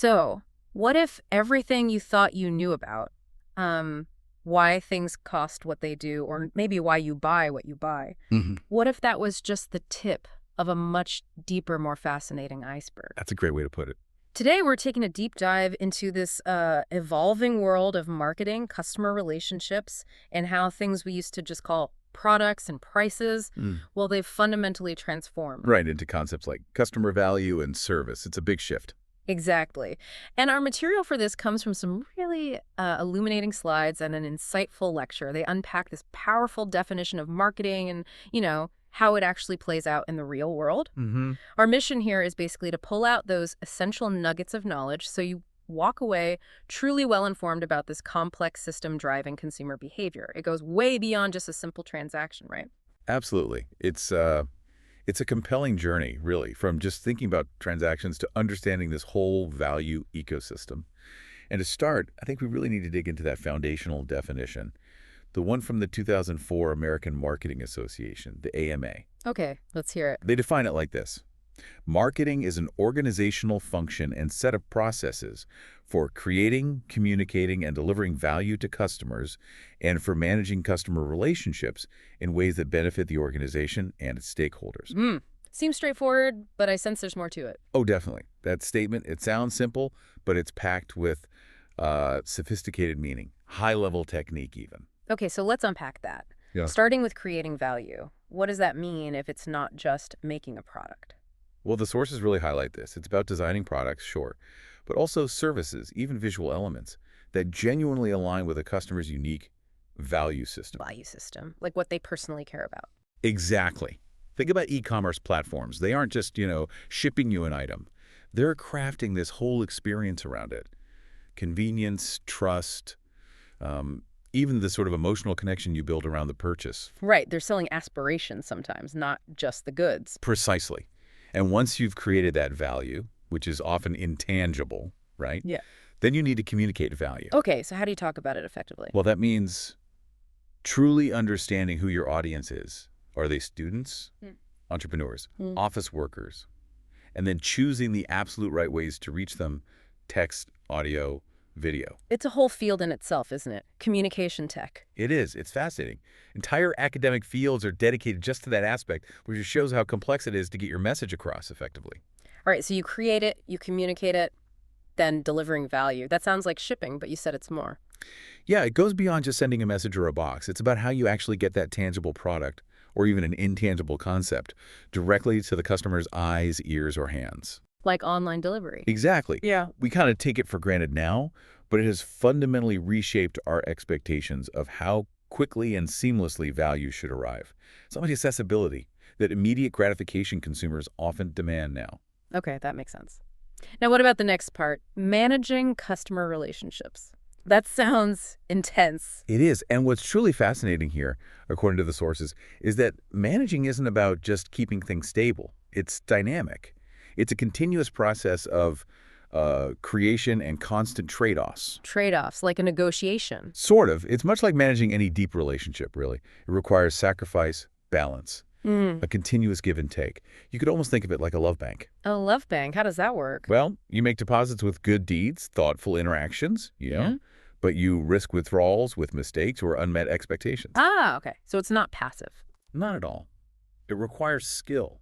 So, what if everything you thought you knew about, why things cost what they do, or maybe why you buy what you buy, hmm what if that was just the tip of a much deeper, more fascinating iceberg? That's a great way to put it. Today, we're taking a deep dive into this evolving world of marketing, customer relationships, and how things we used to just call products and prices, Mm. well, they've fundamentally transformed. Right, into concepts like customer value and service. It's a big shift. Exactly. And our material for this comes from some really illuminating slides and an insightful lecture. They unpack this powerful definition of marketing and, how it actually plays out in the real world. hmm Our mission here is basically to pull out those essential nuggets of knowledge so you walk away truly well-informed about this complex system driving consumer behavior. It goes way beyond just a simple transaction, right? Absolutely. It's a compelling journey, really, from just thinking about transactions to understanding this whole value ecosystem. And to start, I think we really need to dig into that foundational definition, the one from the 2004 American Marketing Association, the AMA. Okay, let's hear it. They define it like this. Marketing is an organizational function and set of processes for creating, communicating, and delivering value to customers, and for managing customer relationships in ways that benefit the organization and its stakeholders. Seems straightforward, but I sense there's more to it. Oh, definitely. That statement, it sounds simple, but it's packed with sophisticated meaning, high-level technique even. Okay, so let's unpack that. Yeah. Starting with creating value. What does that mean if it's not just making a product? Well, the sources really highlight this. It's about designing products, sure, but also services, even visual elements, that genuinely align with a customer's unique value system. Value system, like what they personally care about. Exactly. Think about e-commerce platforms. They aren't just, shipping you an item. They're crafting this whole experience around it. Convenience, trust, even the sort of emotional connection you build around the purchase. Right, they're selling aspirations sometimes, not just the goods. Precisely. And once you've created that value, which is often intangible, right? Yeah. Then you need to communicate value. Okay, so how do you talk about it effectively? Well, that means truly understanding who your audience is. Are they students, entrepreneurs, office workers? And then choosing the absolute right ways to reach them: text, audio, video. It's a whole field in itself, isn't it? Communication tech. It is. It's fascinating. Entire academic fields are dedicated just to that aspect, which just shows how complex it is to get your message across effectively. All right, so you create it, you communicate it, then delivering value. That sounds like shipping, but you said it's more. Yeah, it goes beyond just sending a message or a box. It's about how you actually get that tangible product, or even an intangible concept, directly to the customer's eyes, ears, or hands. Like online delivery. Exactly. Yeah. We kind of take it for granted now, but it has fundamentally reshaped our expectations of how quickly and seamlessly value should arrive. So much accessibility that immediate gratification consumers often demand now. Okay, that makes sense. Now, what about the next part? Managing customer relationships. That sounds intense. It is. And what's truly fascinating here, according to the sources, is that managing isn't about just keeping things stable. It's dynamic. It's a continuous process of creation and constant trade-offs. Trade-offs, like a negotiation. Sort of. It's much like managing any deep relationship, really. It requires sacrifice, balance, a continuous give and take. You could almost think of it like a love bank. A love bank, how does that work? Well, you make deposits with good deeds, thoughtful interactions, but you risk withdrawals with mistakes or unmet expectations. Ah, okay. So it's not passive. Not at all. It requires skill,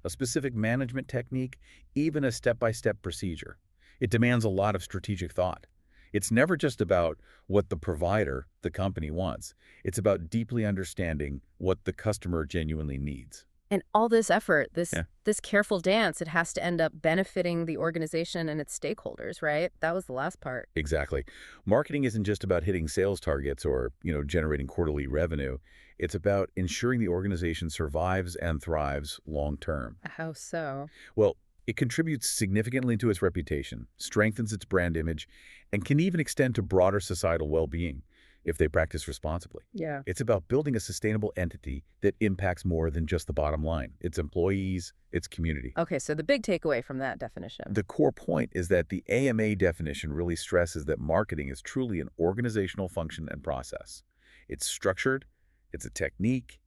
a specific management technique, even a step-by-step procedure. It demands a lot of strategic thought. It's never just about what the provider, the company, wants. It's about deeply understanding what the customer genuinely needs. And all this effort, this Yeah. this careful dance, it has to end up benefiting the organization and its stakeholders, right? That was the last part. Exactly. Marketing isn't just about hitting sales targets or, generating quarterly revenue. It's about ensuring the organization survives and thrives long term. How so? Well, it contributes significantly to its reputation, strengthens its brand image, and can even extend to broader societal well-being if they practice responsibly. Yeah. It's about building a sustainable entity that impacts more than just the bottom line: its employees, its community. Okay, so the big takeaway from that definition. The core point is that the AMA definition really stresses that marketing is truly an organizational function and process. It's structured, it's a technique,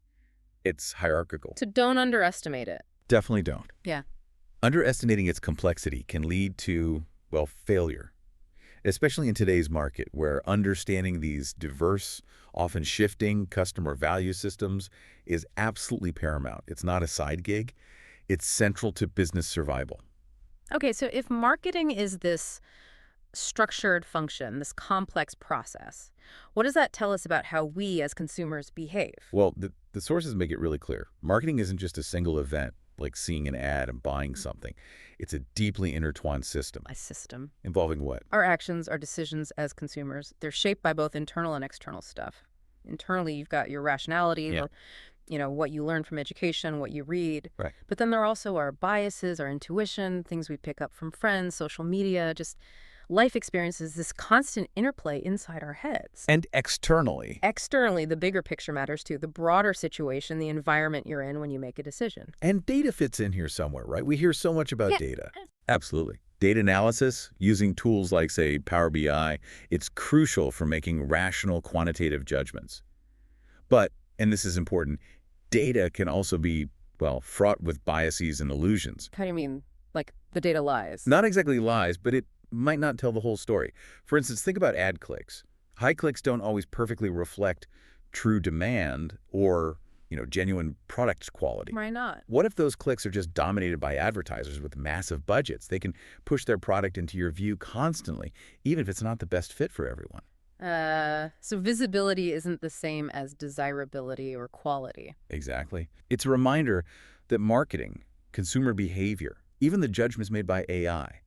it's hierarchical. So don't underestimate it. Definitely don't. Yeah. Underestimating its complexity can lead to Well, failure. Especially in today's market, where understanding these diverse, often shifting customer value systems is absolutely paramount. It's not a side gig. It's central to business survival. Okay, so if marketing is this structured function, this complex process, what does that tell us about how we as consumers behave? Well, the sources make it really clear. Marketing isn't just a single event, like seeing an ad and buying something. It's a deeply intertwined system. A system. Involving what? Our actions, our decisions as consumers, they're shaped by both internal and external stuff. Internally, you've got your rationality, Yeah, what you learn from education, what you read. right. But then there are also our biases, our intuition, things we pick up from friends, social media, just life experiences, this constant interplay inside our heads. And externally. Externally, the bigger picture matters too, the broader situation, the environment you're in when you make a decision. And data fits in here somewhere, right? We hear so much about Yeah. data. Absolutely. Data analysis, using tools like, say, Power BI, it's crucial for making rational quantitative judgments. But, and this is important, data can also be, well, fraught with biases and illusions. How do you mean, like, the data lies? Not exactly lies, but it might not tell the whole story. For instance, think about ad clicks. High clicks don't always perfectly reflect true demand or, genuine product quality. Why not? What if those clicks are just dominated by advertisers with massive budgets? They can push their product into your view constantly, even if it's not the best fit for everyone. So visibility isn't the same as desirability or quality. Exactly. It's a reminder that marketing, consumer behavior, even the judgments made by AI,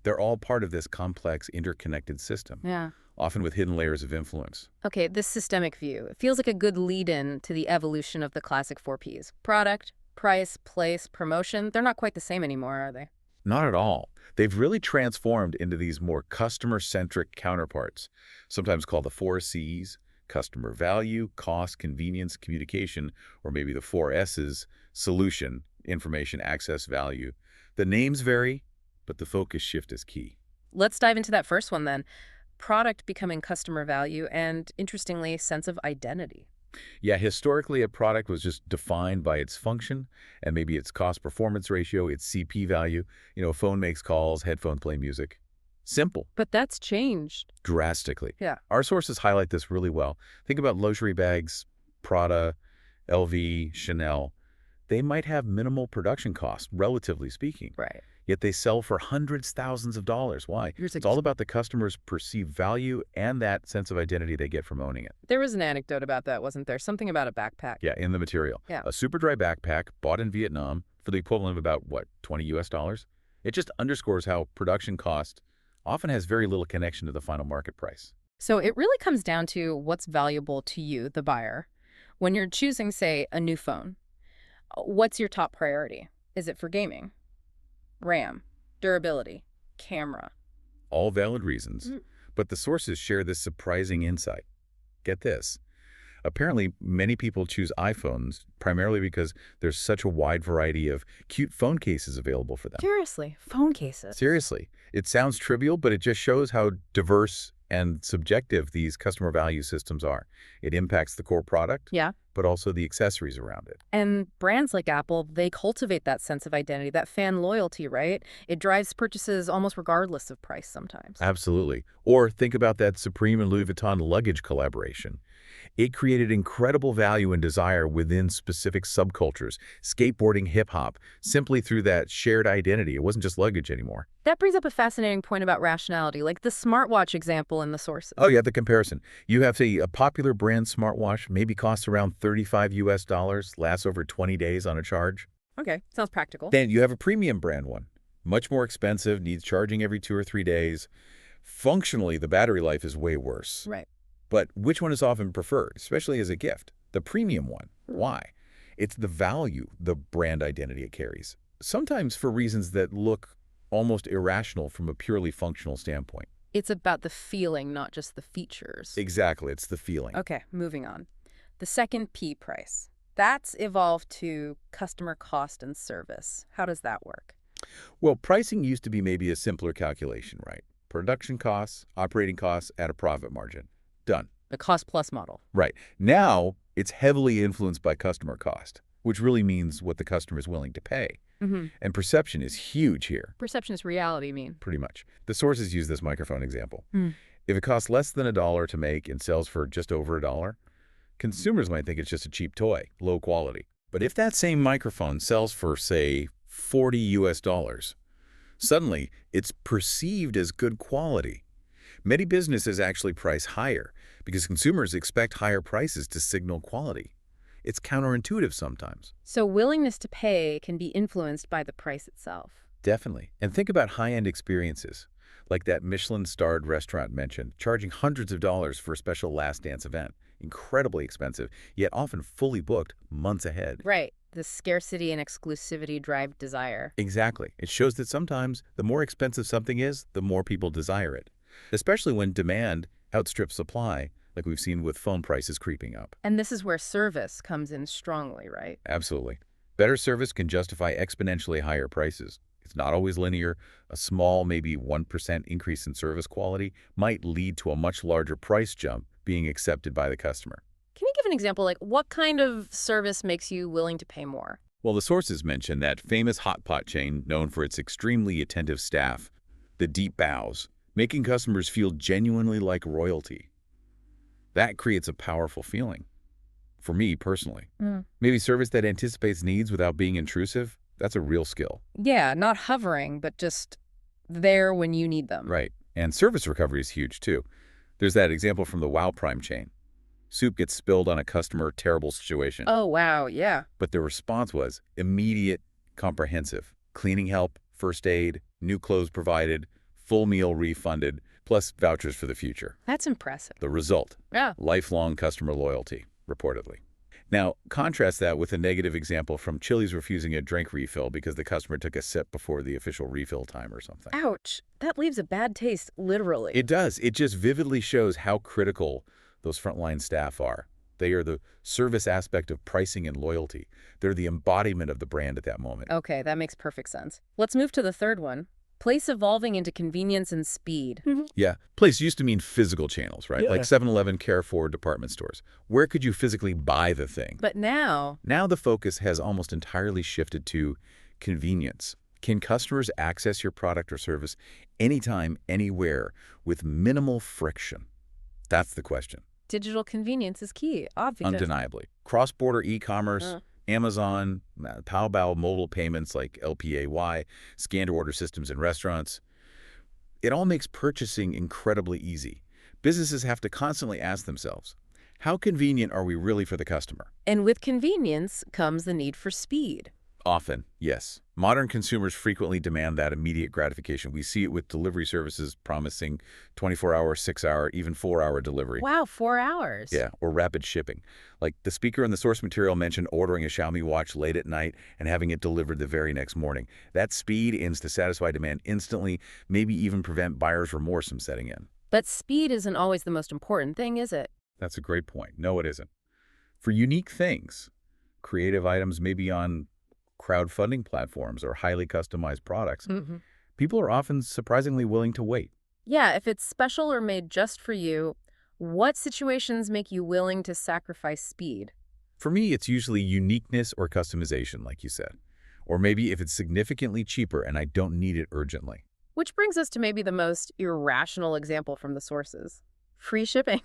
they're all part of this complex, interconnected system, Yeah. often with hidden layers of influence. Okay, this systemic view, it feels like a good lead-in to the evolution of the classic 4Ps. Product, price, place, promotion, they're not quite the same anymore, are they? Not at all. They've really transformed into these more customer-centric counterparts, sometimes called the 4 Cs: customer value, cost, convenience, communication, or maybe the 4 Ss: solution, information, access, value. The names vary, but the focus shift is key. Let's dive into that first one then. Product becoming customer value and, interestingly, sense of identity. Yeah, historically, a product was just defined by its function and maybe its cost-performance ratio, its CP value. A phone makes calls, headphones play music. Simple, But that's changed. drastically. Yeah. Our sources highlight this really well. Think about luxury bags, Prada, LV, Chanel. They might have minimal production costs, relatively speaking, Right. yet they sell for hundreds, thousands of dollars. Why? Here's It's all about the customer's perceived value and that sense of identity they get from owning it. There was an anecdote about that, wasn't there? Something about a backpack. Yeah, in the material. Yeah. A super dry backpack bought in Vietnam for the equivalent of about, what, $20 US? It just underscores how production cost often has very little connection to the final market price. So it really comes down to what's valuable to you, the buyer. When you're choosing, say, a new phone, what's your top priority? Is it for gaming? RAM, durability, camera. All valid reasons, Mm. but the sources share this surprising insight. Get this. Apparently, many people choose iPhones primarily because there's such a wide variety of cute phone cases available for them. Seriously, phone cases. Seriously, it sounds trivial, but it just shows how diverse and subjective these customer value systems are. It impacts the core product, Yeah. but also the accessories around it. And brands like Apple, they cultivate that sense of identity, that fan loyalty, right? It drives purchases almost regardless of price sometimes. Absolutely. Or think about that Supreme and Louis Vuitton luggage collaboration. It created incredible value and desire within specific subcultures, skateboarding, hip-hop, simply through that shared identity. It wasn't just luggage anymore. That brings up a fascinating point about rationality, like the smartwatch example in the sources. Oh, yeah, the comparison. You have, say, a popular brand smartwatch, maybe costs around $35 US, lasts over 20 days on a charge. Okay, sounds practical. Then you have a premium brand one, much more expensive, needs charging every 2 or 3 days. Functionally, the battery life is way worse. Right. But which one is often preferred, especially as a gift? The premium one. Why? It's the value, the brand identity it carries. Sometimes for reasons that look almost irrational from a purely functional standpoint. It's about the feeling, not just the features. Exactly, it's the feeling. Okay, moving on. The second P, price. That's evolved to customer cost and service. How does that work? Well, pricing used to be maybe a simpler calculation, right? Production costs, operating costs at a profit margin. Done. The cost plus model. Right. Now, it's heavily influenced by customer cost, which really means what the customer is willing to pay. Hmm. And perception is huge here, Perception is reality, you mean? pretty much. The sources use this microphone example. Hmm. If it costs less than $1 to make and sells for just over $1, consumers might think it's just a cheap toy, low quality. But if that same microphone sells for, say, $40, suddenly it's perceived as good quality. Many businesses actually price higher because consumers expect higher prices to signal quality. It's counterintuitive sometimes. So willingness to pay can be influenced by the price itself. Definitely. And think about high-end experiences, like that Michelin-starred restaurant mentioned, charging hundreds of dollars for a special last dance event. Incredibly expensive, yet often fully booked months ahead. Right. The scarcity and exclusivity drive desire. Exactly. It shows that sometimes the more expensive something is, the more people desire it, especially when demand outstrips supply, like we've seen with phone prices creeping up. And this is where service comes in strongly, right? Absolutely. Better service can justify exponentially higher prices. It's not always linear. A small, maybe 1% increase in service quality might lead to a much larger price jump being accepted by the customer. Can you give an example, like what kind of service makes you willing to pay more? Well, the sources mention that famous hot pot chain known for its extremely attentive staff, the deep bows, making customers feel genuinely like royalty. That creates a powerful feeling. For me, personally. Maybe service that anticipates needs without being intrusive, that's a real skill. Yeah, not hovering, but just there when you need them. Right. And service recovery is huge, too. There's that example from the Wow Prime chain. Soup gets spilled on a customer, terrible situation. Oh, wow, yeah. But the response was immediate, comprehensive. Cleaning help, first aid, new clothes provided, full meal refunded, plus vouchers for the future. That's impressive. The result, Yeah. lifelong customer loyalty, reportedly. Now, contrast that with a negative example from Chili's refusing a drink refill because the customer took a sip before the official refill time or something. Ouch. That leaves a bad taste, literally. It does. It just vividly shows how critical those frontline staff are. They are the service aspect of pricing and loyalty. They're the embodiment of the brand at that moment. Okay, that makes perfect sense. Let's move to the third one. Place evolving into convenience and speed. Yeah. Place used to mean physical channels, right? Yeah. Like 7-Eleven, Carrefour, department stores. Where could you physically buy the thing? But now, Now the focus has almost entirely shifted to convenience. Can customers access your product or service anytime, anywhere, with minimal friction? That's the question. digital convenience is key, obviously. Undeniably. Cross-border e-commerce, Amazon, Taobao mobile payments like LPAY, scan-to-order systems in restaurants. It all makes purchasing incredibly easy. Businesses have to constantly ask themselves, how convenient are we really for the customer? And with convenience comes the need for speed. Often, yes. Modern consumers frequently demand that immediate gratification. We see it with delivery services promising 24-hour, 6-hour, even 4-hour delivery. Wow, 4 hours. Yeah, or rapid shipping. Like the speaker in the source material mentioned ordering a Xiaomi watch late at night and having it delivered the very next morning. That speed aims to satisfy demand instantly, maybe even prevent buyer's remorse from setting in. But speed isn't always the most important thing, is it? That's a great point. No, it isn't. For unique things, creative items may be on crowdfunding platforms or highly customized products, people are often surprisingly willing to wait. Yeah, if it's special or made just for you, what situations make you willing to sacrifice speed? For me, it's usually uniqueness or customization, like you said. Or maybe if it's significantly cheaper and I don't need it urgently. Which brings us to maybe the most irrational example from the sources. Free shipping.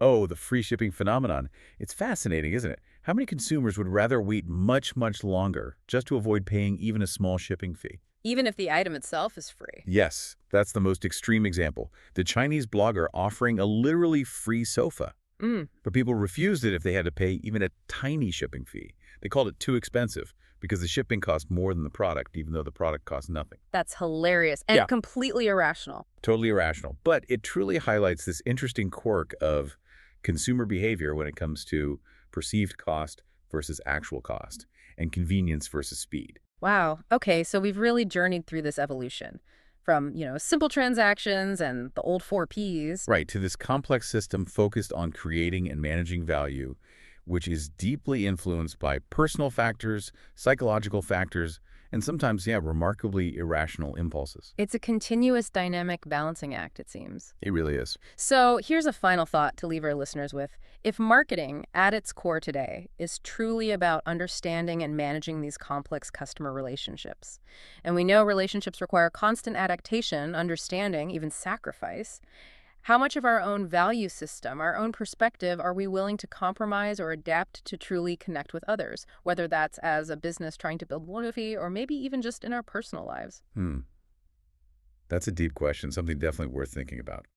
Oh, the free shipping phenomenon. It's fascinating, isn't it? How many consumers would rather wait much, much longer just to avoid paying even a small shipping fee? Even if the item itself is free. Yes, that's the most extreme example. The Chinese blogger offering a literally free sofa. But people refused it if they had to pay even a tiny shipping fee. They called it too expensive because the shipping cost more than the product, even though the product cost nothing. That's hilarious and completely irrational. Totally irrational. But it truly highlights this interesting quirk of consumer behavior when it comes to perceived cost versus actual cost and convenience versus speed. Wow. Okay, so we've really journeyed through this evolution from, simple transactions and the old 4 Ps. Right, to this complex system focused on creating and managing value, which is deeply influenced by personal factors, psychological factors, and sometimes, yeah, remarkably irrational impulses. It's a continuous dynamic balancing act, it seems. It really is. So here's a final thought to leave our listeners with. If marketing, at its core today, is truly about understanding and managing these complex customer relationships, and we know relationships require constant adaptation, understanding, even sacrifice, how much of our own value system, our own perspective, are we willing to compromise or adapt to truly connect with others, whether that's as a business trying to build loyalty or maybe even just in our personal lives? Hmm. That's a deep question, something definitely worth thinking about.